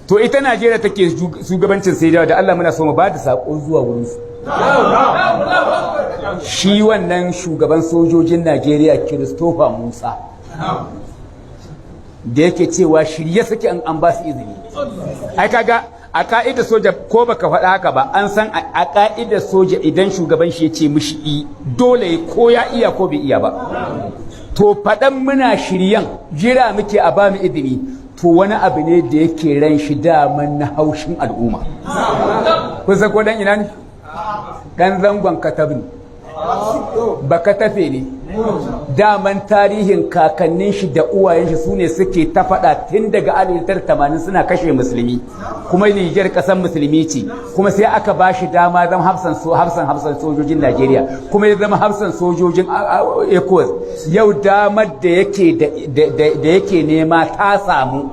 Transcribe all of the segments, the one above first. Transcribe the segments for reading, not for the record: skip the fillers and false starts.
to ita Najeriya take shugabancin sai da Allah muna so mu ba da sako zuwa wurin su shi wannan shugaban sojojin Najeriya Christopher Musa da yake cewa shirye suke an ba su izini ai kaga a ka'idar soja ko baka faɗa haka ba an san a ka'idar soja idan shugaban shi ya ce mishi dole ko ya iya ko bai iya ba to faɗan muna shiryan jira muke a ba mu izini to wani abu ne da yake ran shi daman na haushin al'umma kun san ko dan ina ne dan zangon katabin ba ka tafe ne daman tarihin kakannin shi da uwayen shi sune suke ta faɗa tun daga 1980 suna kashe musulmi kuma Niger kasan musulmi ce kuma sai aka ba shi dama zama hafsan sojojin Najeriya kuma ya zama hafsan sojojin ECOWAS yau damar da yake nema ta samu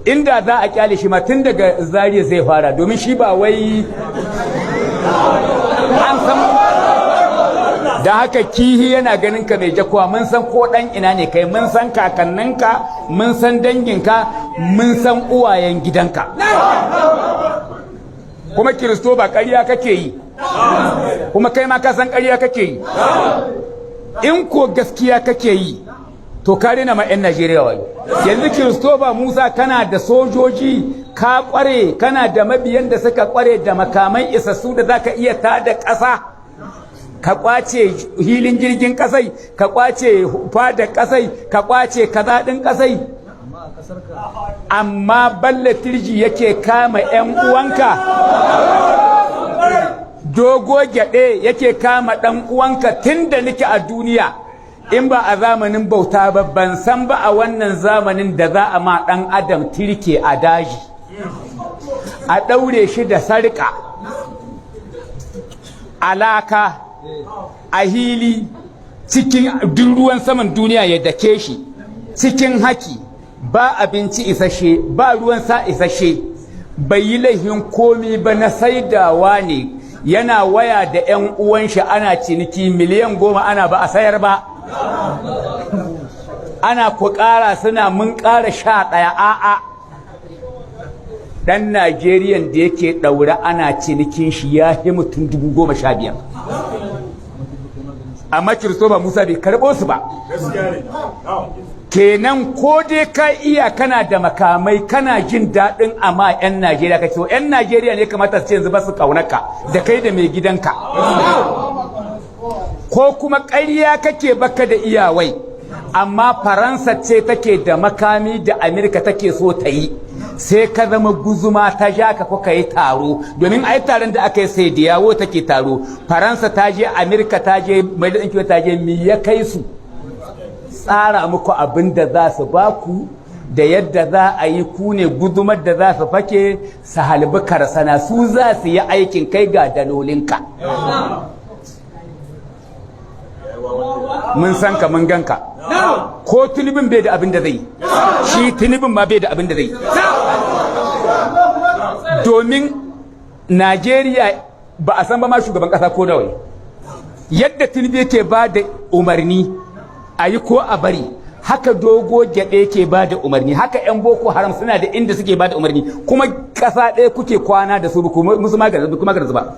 inda za a kyale shi ma tun daga Zaria zai fara domin shi ba wai an san da haka kihi yana ganin ka mai jakuwa mun san ko dan ina ne kai mun san kakanninka mun san danginka mun san uwayen gidanka kuma Kiristo ba ƙarya kake yi kuma kai ma ka san ƙarya kake yi in ko gaskiya kake yi to ka rena ma 'yan Najeriya wayo yanzu Kiristo ba Musa kana da sojoji ka kware kana da mabiyan da suka kware da makamai isassu da zaka iya tada ƙasa ka kwace hilin jirgin kasai ka kwace fada kasai ka kwace kazaɗin kasai amma balle tirji yake kama 'yan uwanka dogo gyaɗe yake kama ɗan uwanka tun da nake a duniya in ba a zamanin bauta ba ban san ba a wannan zamanin da za a ma ɗan adam tirke a daji a ɗaure shi da sarƙa alaka a hili cikin duk ruwan saman duniya ya dake shi cikin haki ba abinci isashe ba ruwan sa isashe bai yi laifin komi ba na saidawa ne yana waya da 'yan uwan shi ana ciniki miliyan 10 ana ba a sayar ba ana ku ƙara suna mun ƙara 11 a'a dan Najeriyan da yake ɗaure ana cinikin shi ya yi mutum 15,000 amma Kiristoba Musa bai karɓo su ba kenan ko dai ka iya kana da makamai kana jin daɗin amma 'yan Najeriya kake so 'yan Najeriya ne kamata su ce yanzu ba su kaunaka da kai da mai gidanka ko kuma ƙarya kake baka da iyawai amma Faransa ce take da makami da Amerika take so ta yi sai ka zama guzuma ta ja ka kuka yi taro domin ai taron da aka yi sai da yawo take taro Faransa ta je Amerika ta je mai da ɗinki ta je mi ya kai su tsara muku abin da za su baku da yadda za a yi ku ne gudumar da za su fake su halbi karsana su za su yi aikin kai ga dalolinka mun san ka mun ganka ko tunubin bai da abin da zai shi tunubin ma bai da abin da zai domin Najeriya ba a san ba ma shugaban kasa ko dawai yadda tunubi yake ba da umarni a yi ko a bari haka dogo gyaɗe ke ba da umarni haka 'yan boko haram suna da inda suke ba da umarni kuma ƙasa ɗaya kuke kwana da su musu maganin ba